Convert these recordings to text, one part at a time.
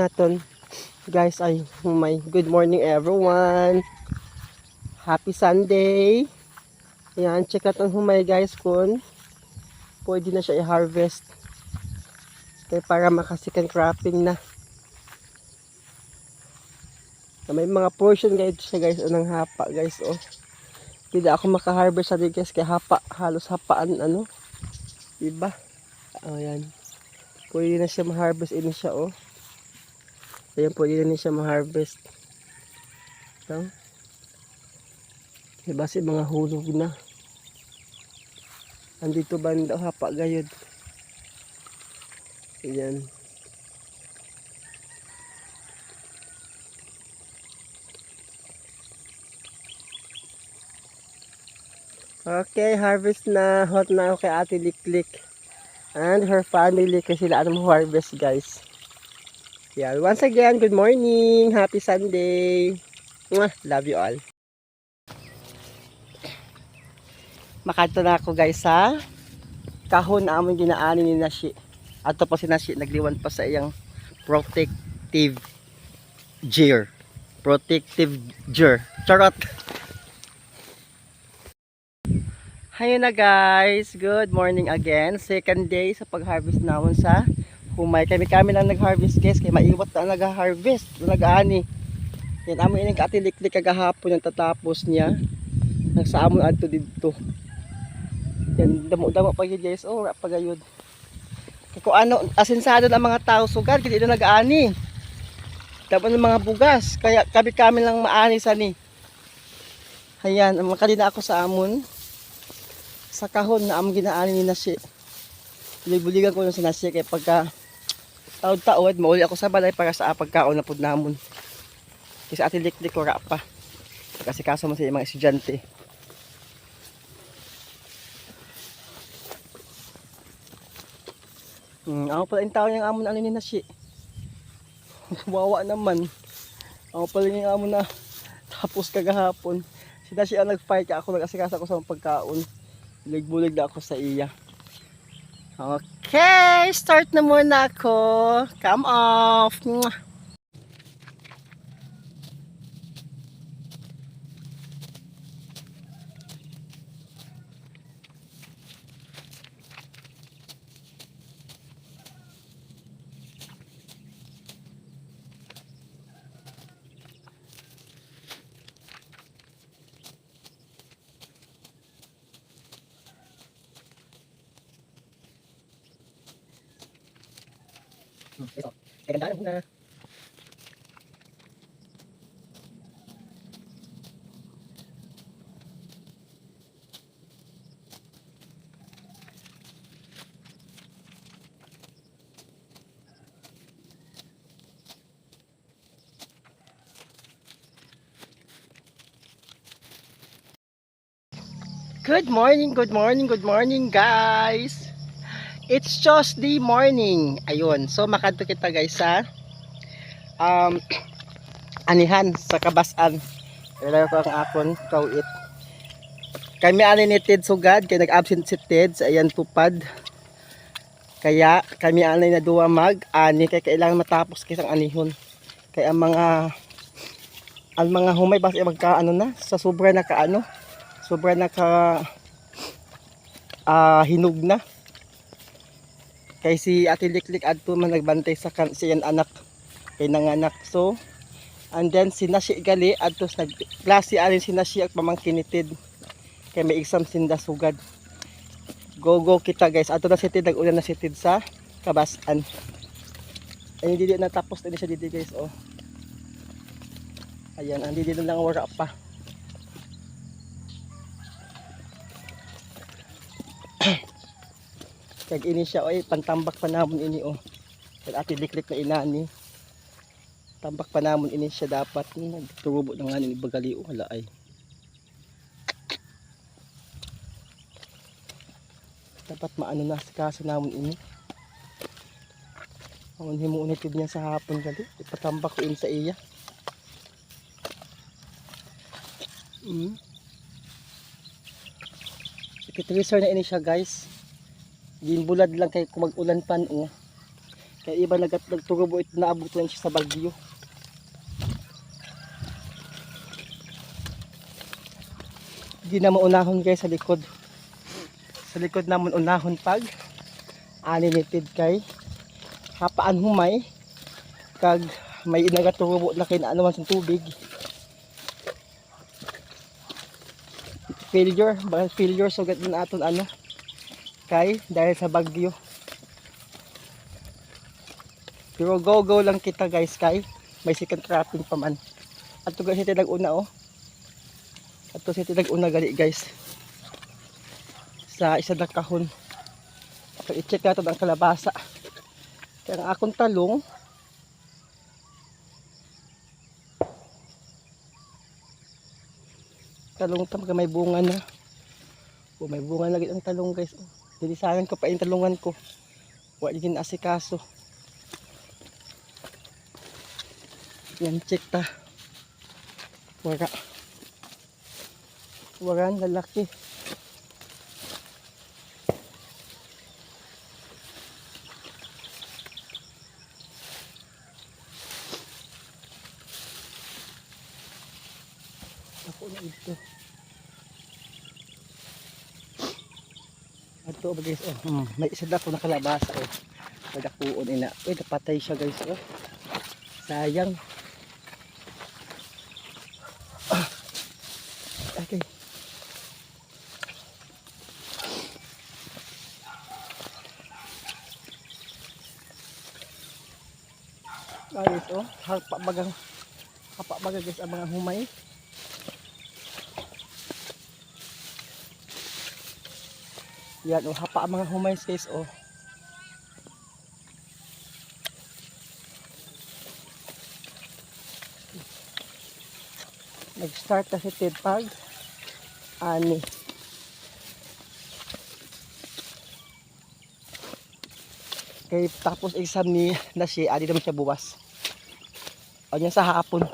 naton guys ay my good morning everyone, happy Sunday. Ayan, check natin humay guys kung pwede na siya i-harvest kaya para makasikan cropping na. May mga portion guys siya guys ng hapa guys. Hindi ako maka-harvest sa guys kaya hapa, halos hapaan ano diba. Ayan, pwede na siya ma-harvest ini siya ayan, pwede na siya ma-harvest ito. Diba si mga hulog na. Andito banda hapa gayod. Ayan. Okay, harvest na. Hot na ako kay Ate Liklik and her family kasi sila ano harvest guys. Yeah, once again, good morning. Happy Sunday. Mwah, love you all. Makadto na ako guys sa kahon na among ginaani ni Nashi. Ato pa si Nashi nagliwan pa sa iyang protective gear. Protective gear. Charot. Hayo na guys, good morning again. Second day sa pag-harvest naman sa humay. Kami lang nag-harvest guys, kaya maiwat na nag-harvest, nag-aani. Yan amo ining katiliklik kagahapon ang tatapos niya. Nagsaamon adto dito. Yan damo-damo pa gyud guys. Ra pa gayud. Kaya kung ano asinsado ang mga tao sugad kaya dito nag-aani. Tapos ng mga bugas, kaya kami lang maani sa ni. Ayan, makadina ako sa amon. Sa kahon na among ginaani ni Nashi. Buligan ko yung sa Nashi kaya pagka taod-taod mauli ako sa balay para sa pagkaon na pud namon. Kasi Ate Liklik ko ra pa. Kasi kaso man sa mga estudyante. Ako pala yung tao yung amon ano ni Nashi. Wawa naman. Ako pala yung amon na tapos kagahapon. Si Nashi ang nag-fight ako nag-asikasa ko sa pagkaon. Bulig-bulig na ako sa iya. Okay, start na muna ako. Come off. Kagandaan mo na. Good morning guys. It's just the morning. Ayun, so makadto kita guys sa anihan sa kabasan. Kailangan ko ang akon kawit. Kami ani ni Ted sugad kay nag-absent si Ted sa ayan tupad. Kaya kami ani na duwa mag-ani kay kailangan matapos kisang anihon. Kay ang mga humay basta magka ano na sa sobra na ka ano. Sobra na ka hinog na. Kay si Ate Liklik adto man nagbantay sa siyan anak kay nanganak. So and then si Nashi gali adto nagklase alin si Nashi ak pamangkin ni Ted kay may exam sinda sugad. Go kita guys. Adto na si Ted, nag-ulan na si Ted sa kabasan. Ay hindi na tapos din siya dito guys. Ayan, hindi dito lang wara pa. Kag ini siya pantambak pa namon ini Kag Ate Liklik na inani. Tambak pa namon ini siya dapat nagturubo na nga ni bagali wala ay. Dapat maano na sa kaso namon ini. Ang himuunitid niya sa hapon gali. Ipatambak ko in sa iya. Ikitreaser na ini siya guys. Ginbulad lang kay kung mag-ulan pan Kaya iba nagturubo ito, naabutan siya sa bagyo. Hindi na maunahon guys sa likod. Sa likod naman unahon pag anilitid kay hapaan humay kag may nagaturubo na kinaanuman sa tubig. Failure so gat na aton ano kay dahil sa bagyo. Pero go lang kita guys kay may second cropping pa man. Ato guys iti nag-una oh. Ato iti nag-una gali guys. Sa isa na kahon. So i-check natin ang kalabasa. Kaya ang akong talong tam may bunga na. Oh, may bunga na ang talong guys. Oh. Dilisangan ko pa yung talungan ko. Wala din asikaso. Yan check ta. Waran lalaki. Ako na ito. Ito ba guys, oh, may isa na po nakalabasa oh. Nagdakuon ina. Uy, napatay siya guys oh. Sayang. Okay. Guys oh, hapa baga guys ang mga humay. Yan oh, hapa ang mga humay guys oh. Nag-start na si Tidpag. Ani. Kaya tapos exam ni na siya, adi naman siya buwas. O niya sa hapon.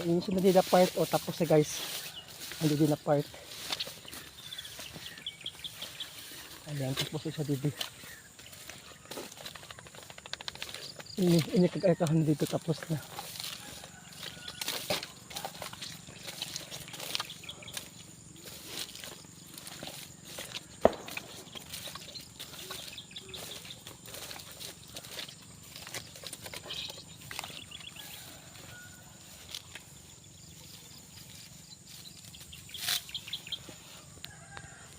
Yung sunod din na part o tapos na guys. Hindi din na part. Ayan, tapos isa dito. Ini kag-arkahan dito tapos na.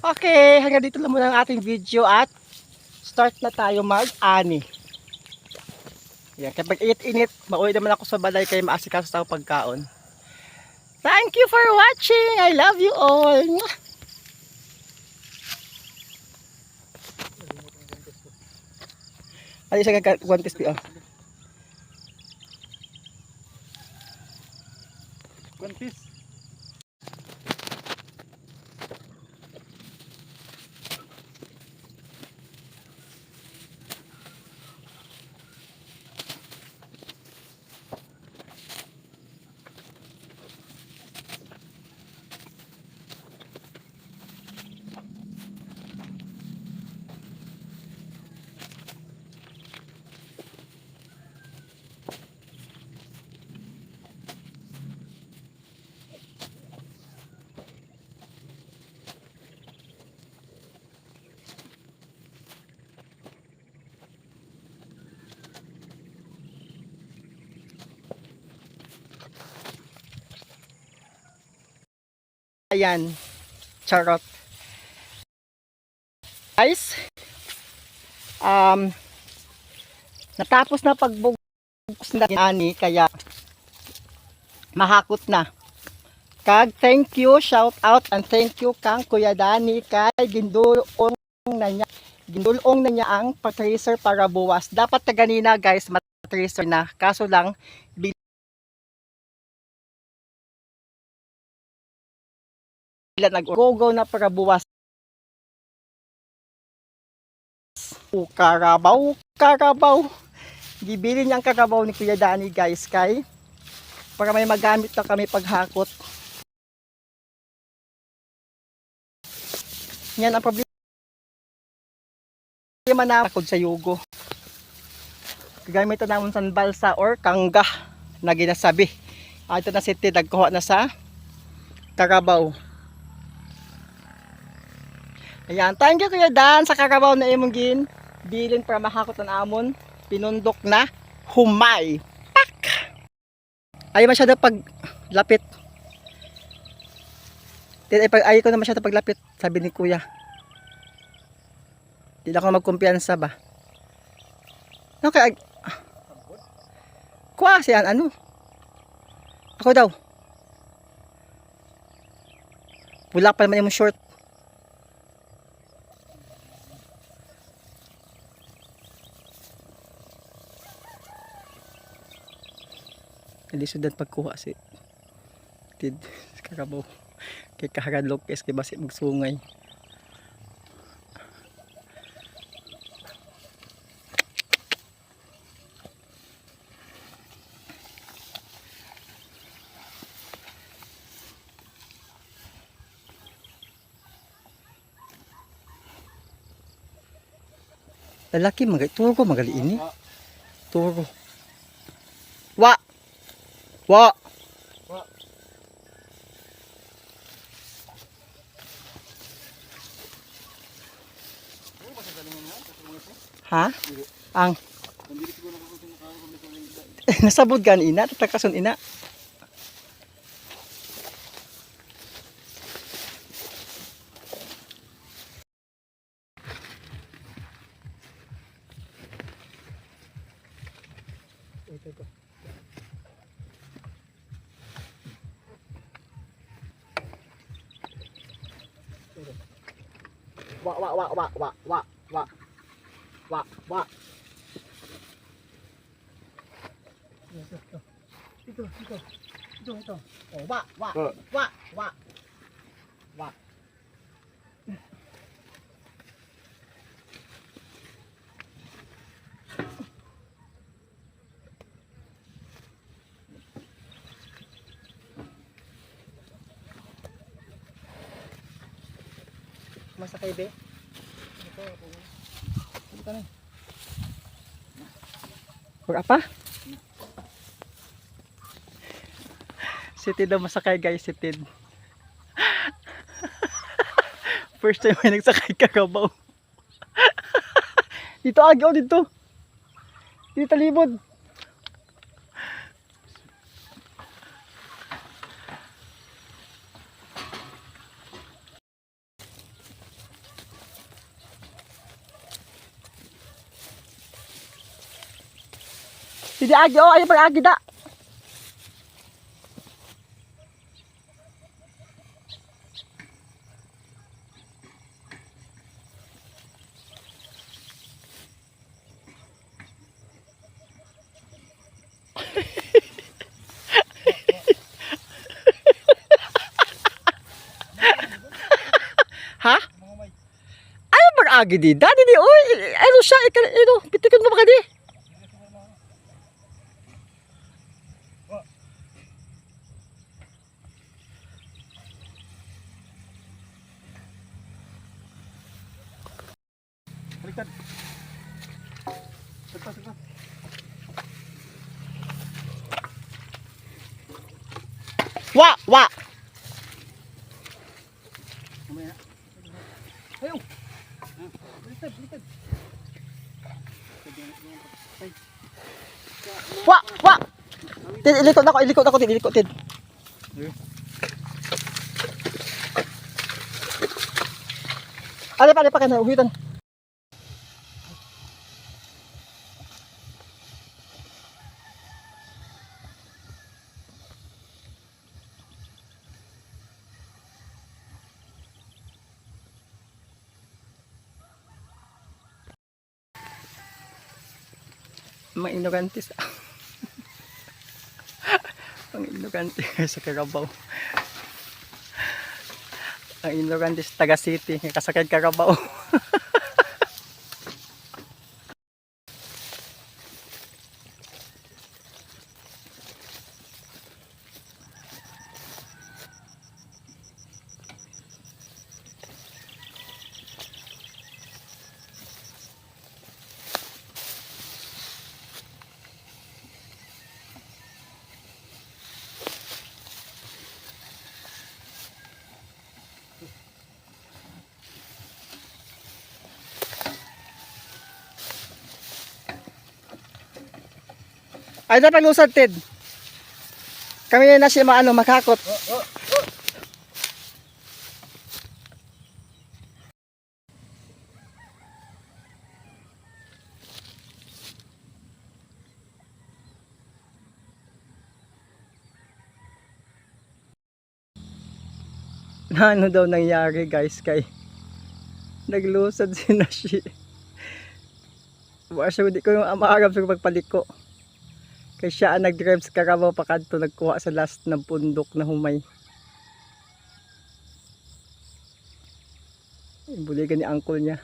Okay, hanggang dito lang muna ang ating video at start na tayo mag-ani. Yan, kapag init-init, mauwi naman ako sa balay kaya maasikaso sa pagkaon. Thank you for watching! I love you all! Ano siya kagwantes piyo? Gwantes? Ayan, charot. Guys, natapos na pagbugos na ani kaya mahakot na. Kag thank you, shout out and thank you kang Kuya Dani kay gindulong na niya ang patracer para buwas. Dapat na ganina guys, matracer na. Kaso lang nag-go na para buwas. Karabaw. Gibili niya ang karabaw ni Kuya Dani guys kay para may magamit na kami paghakot. Yan ang problema na takod sa yugo. Gamit na namon sa balsa or kangga na ginasabi. Ito na si Tid, nagkuha na sa Carabao. Ayan, thank you Kuya Dan sa Carabao na imong bilin para mahakot ang amon pinundok na humay. Pak! Ayaw masyado paglapit. Ayaw ko na masyado paglapit, sabi ni Kuya. Hindi ako magkumpiyansa ba? Okay, kuha siyan, ano? Ako daw. Wala pa naman yung short. Ilisudan pagkuha si Tid Carabao kay Kaharan Lopez kay basi magsungay. Lalaki turo magali ini. Turo. Wa. Wa. Ha? Ang nasabod gan ina, tatakason ina. Ito. Wa. Ito. Oh, wa. Masakay be? Ito na. Wala pa? Si Tid daw masakay guys, si Tid. First time may nagsakay Carabao. Dito agyo dito. Dito talibod. Hindi agyo, ay pag agi da. Ha? Ay pag-agi di. Dadi di. Oy, ano siya? Ito, pitikan mo ba ka di? Baliktad. Baliktad. Wa. Mamaya. Ayo. Baliktad. Wa. Tid, ilikot ako, Tid. Ale pa kana uhitan. Mga ignorante sa ang ignorante sa Carabao. Ang ignorante sa Taga City kasakay Carabao. Ay, na paglusad, Ted. Kami na siya makakot. Na ano daw nangyari guys kay naglusad si Nashi. Wala siya, hindi ko yung amaarap sa pagpaliko. Kaya siya ang nag-drive sa Carabao pa kadto, nagkuha sa last ng pundok na humay. Buligan ni uncle niya.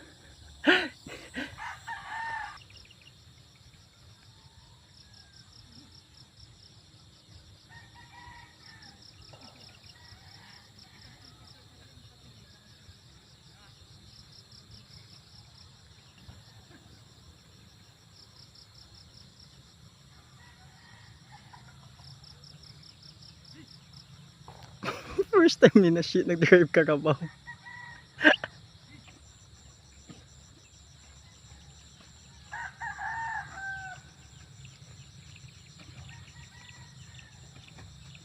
First time ni Nashi nag-drive Carabao.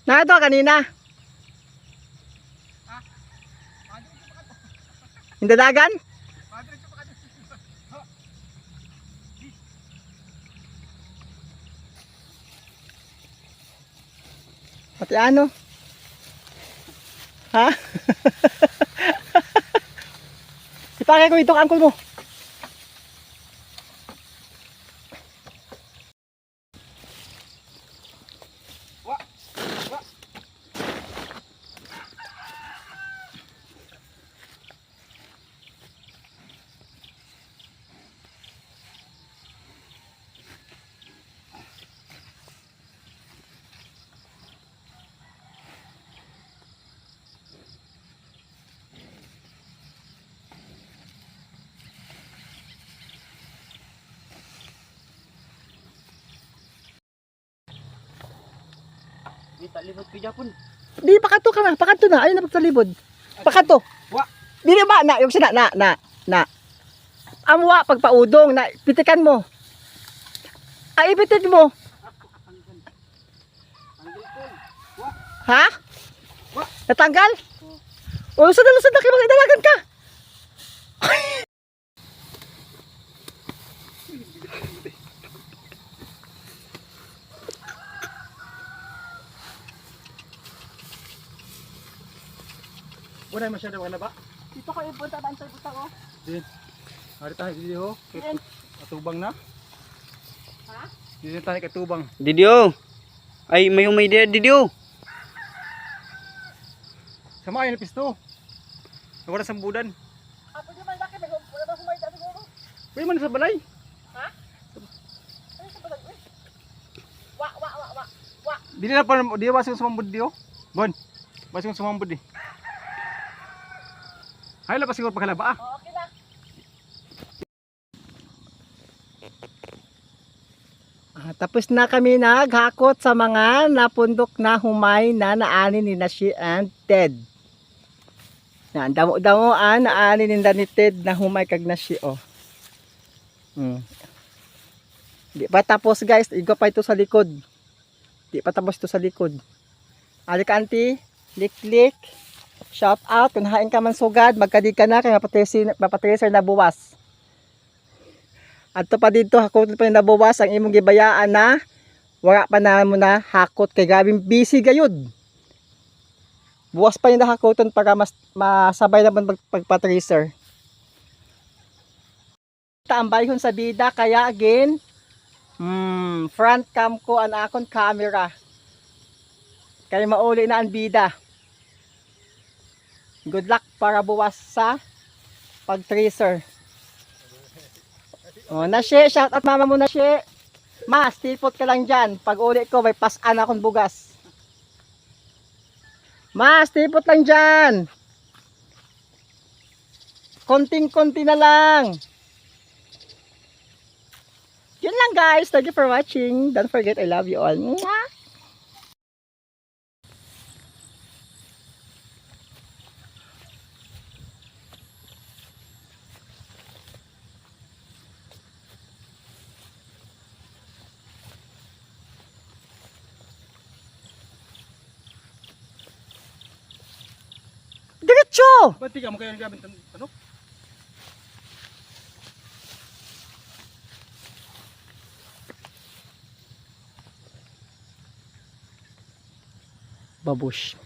Na ito kanina. Hindi dagan? Pati ano? Ha? Ipakay ko itong angkol mo. Di talibot ko Japon. Di pakato ka na, pakato na. Ayun na pagtalibod. Pakato. Wa. Dili ba na yung sina na. Amwa pagpaudong na pitikan mo. Ay ipitit mo. Ha? Wa. Natanggal? O lusad na kayo magdalagan ka. Wala masyado wala ba? Dito ko ibunta bantay buta ko. Din. Ari tayo dito. Katubang na. Ha? Dito tayo katubang. Didio. Ay, may Didio. Sama ayo pisto. Wala sambudan. Apo di man laki wala ba humay dati siguro. Pwede man sa balay. Ha? Ano sa balag? Wa. Dili na pa di ba sumambud dio? Bon. Basing sumambud di. Hay la pa siguro pagkalaba ah. Okay na. Tapos na kami naghakot sa mga napundok na humay na naani ni Nashi and Ted. Na damo-damoan naani ni Ted na humay kag Nashi oh. Di pa tapos guys, igo pa ito sa likod. Di pa tapos ito sa likod. Alika auntie, lik. Shout out kung hain ka man sugad, magkadig ka na kay mapatracer na buwas. Adto pa dito hakot pa yung nabuwas ang imong gibayaan na wala pa na mo na hakot kay gabing busy gayud. Buwas pa yung hakoton para mas masabay naman pagpatracer. Ang bayhon sa bida kaya again front cam ko ang akong camera. Kaya mauli na ang bida. Good luck para buwas sa pag-tracer. Oh, Nashi, shout out mama mo Nashi. Ma, stipot ka lang dyan. Pag uli ko, may pasan akong bugas. Ma, stipot lang dyan. Konting-konti na lang. Yun lang guys. Thank you for watching. Don't forget, I love you all. Mwah! mo. Ba't di ka mo kayo nagabin ano? Babush.